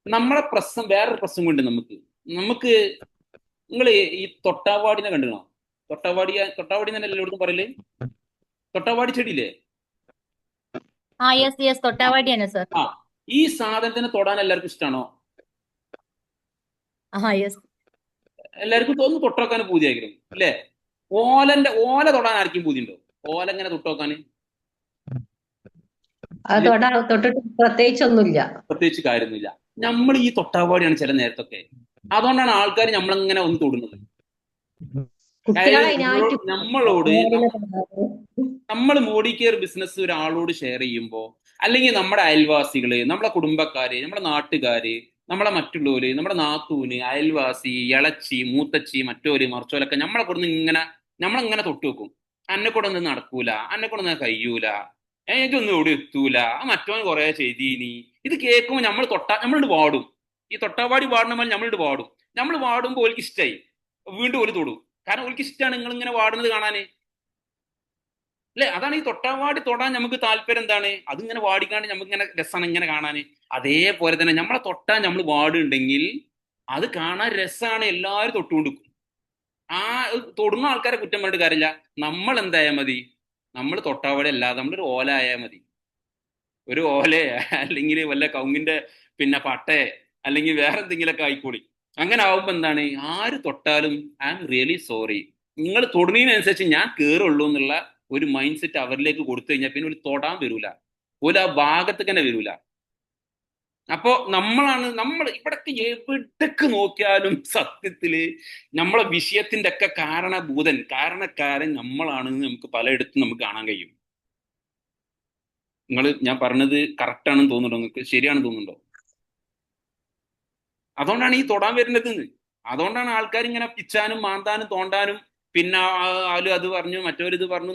നമ്മളെ പ്രശ്നം വേറൊരു പ്രശ്നം കൊണ്ട് നമുക്ക് നമുക്ക് നിങ്ങൾ ഈ തൊട്ടാവാടിനെ കണ്ടുകണോ? തൊട്ടാവാടി തന്നെ എല്ലായിടത്തും പറയല്. തൊട്ടാവാടി ചെടിയില്ലേ? ആ യെസ് യെസ്, ആ തൊട്ടാവാടിയാണ് സർ. ആ ഈ സാധനത്തിനെ തൊടാൻ എല്ലാവർക്കും ഇഷ്ടമാണോ? ആ യെസ്. എല്ലാവർക്കും തോന്നുന്നു തൊട്ടുനോക്കാൻ പൂതിയായിരിക്കും അല്ലേ? ഓല തൊടാൻ ആർക്കും പൂതിയുണ്ടോ? ഓല എങ്ങനെ തൊട്ടുനോക്കാൻ? അത് തൊട്ടിട്ട് പ്രത്യേകിച്ചൊന്നുമില്ല. പ്രത്യേകിച്ച് കാര്യമൊന്നുമില്ല. നമ്മൾ ഈ തൊട്ടാവാടിയാണ് ചില നേരത്തൊക്കെ. അതുകൊണ്ടാണ് ആൾക്കാർ നമ്മളങ്ങനെ ഒന്ന് തൊടുന്നത്. അതായത് കുട്ടികളതിനായിട്ട് നമ്മളോട് അങ്ങാടിയിലെ തൊടാറ്. നമ്മൾ മോഡി കെയർ ബിസിനസ് ഒരാളോട് ഷെയർ ചെയ്യുമ്പോൾ, അല്ലെങ്കിൽ നമ്മുടെ അയൽവാസികള്, നമ്മുടെ കുടുംബക്കാര്, നമ്മുടെ നാട്ടുകാര്, നമ്മളെ മറ്റുള്ളവര്, നമ്മുടെ നാത്തൂന്, അയൽവാസി, ഇളച്ചി, മൂത്തച്ചി, മറ്റോര് മറിച്ചോലൊക്കെ നമ്മളെ കൊടുന്ന് ഇങ്ങനെ നമ്മളങ്ങനെ തൊട്ട് വെക്കും. അന്നെ കൂടെ ഒന്നും നടക്കൂല, അന്നെ കൂടെ ഒന്നും കഴിയൂല, ഇതൊന്നും ഇവിടെ എത്തൂല, ആ മറ്റോൻ കുറെ ചെയ്തീനി. ഇത് കേൾക്കുമ്പോൾ നമ്മളിട്ട് പാടും. ഈ തൊട്ടാവാടി പാടുന്ന പോലെ നമ്മളിട്ട് പാടും. നമ്മൾ പാടുമ്പോൾ ഓൽക്ക് ഇഷ്ടമായി, വീണ്ടും ഓല് തൊടും. കാരണം ഓൽക്ക് ഇഷ്ടമാണ് നിങ്ങൾ ഇങ്ങനെ പാടുന്നത് കാണാന്. അല്ലെ? അതാണ് ഈ തൊട്ടാവാടി തൊടാൻ നമുക്ക് താല്പര്യം. എന്താണ് അതിങ്ങനെ വാടിക്കാണ്ട് നമുക്ക് ഇങ്ങനെ രസമാണ് ഇങ്ങനെ കാണാന്. അതേപോലെ തന്നെ നമ്മളെ തൊട്ടാൻ നമ്മൾ വാടുണ്ടെങ്കിൽ അത് കാണാൻ രസമാണ്, എല്ലാവരും തൊട്ടുകൊണ്ടിരിക്കും. ആ തൊടുന്ന ആൾക്കാരെ കുറ്റം പറഞ്ഞിട്ട് കാര്യമില്ല. നമ്മൾ എന്തായാൽ മതി, നമ്മൾ തൊട്ടാവാടി അല്ലാതെ നമ്മളൊരു ഓല ആയാൽ മതി. ഒരു ഓലെ അല്ലെങ്കിൽ വല്ല കവുങ്ങിന്റെ പട്ടയെ അല്ലെങ്കിൽ വേറെ എന്തെങ്കിലുമൊക്കെ ആയിക്കോളി. അങ്ങനെ ആവുമ്പോ എന്താണ്, ആര് തൊട്ടാലും ഐ ആം റിയലി സോറി, നിങ്ങൾ തൊടുന്നതിനനുസരിച്ച് ഞാൻ കേറുള്ളൂ എന്നുള്ള ഒരു മൈൻഡ് സെറ്റ് അവരിലേക്ക് കൊടുത്തു കഴിഞ്ഞാൽ പിന്നെ ഒരു തൊടാൻ വരൂല, ഒരു ആ ഭാഗത്തേക്ക് തന്നെ വരൂല. അപ്പോ നമ്മൾ ഇവിടൊക്കെ എവിടേക്ക് നോക്കിയാലും സത്യത്തില് നമ്മളെ വിഷയത്തിന്റെ ഒക്കെ കാരണക്കാരൻ നമ്മളാണെന്ന് നമുക്ക് പലയിടത്തും നമുക്ക് കാണാൻ കഴിയും. ഞാൻ പറഞ്ഞത് കറക്റ്റ് ആണെന്ന് തോന്നുന്നുണ്ടോ? നിങ്ങൾക്ക് ശരിയാണെന്ന് തോന്നുന്നുണ്ടോ? അതുകൊണ്ടാണ് ഈ തൊടാൻ വരുന്നത്. അതുകൊണ്ടാണ് ആൾക്കാർ ഇങ്ങനെ പിച്ചാനും മാന്താനും തോണ്ടാനും, പിന്നെ ആലും അത് പറഞ്ഞു മറ്റവരിത് പറഞ്ഞു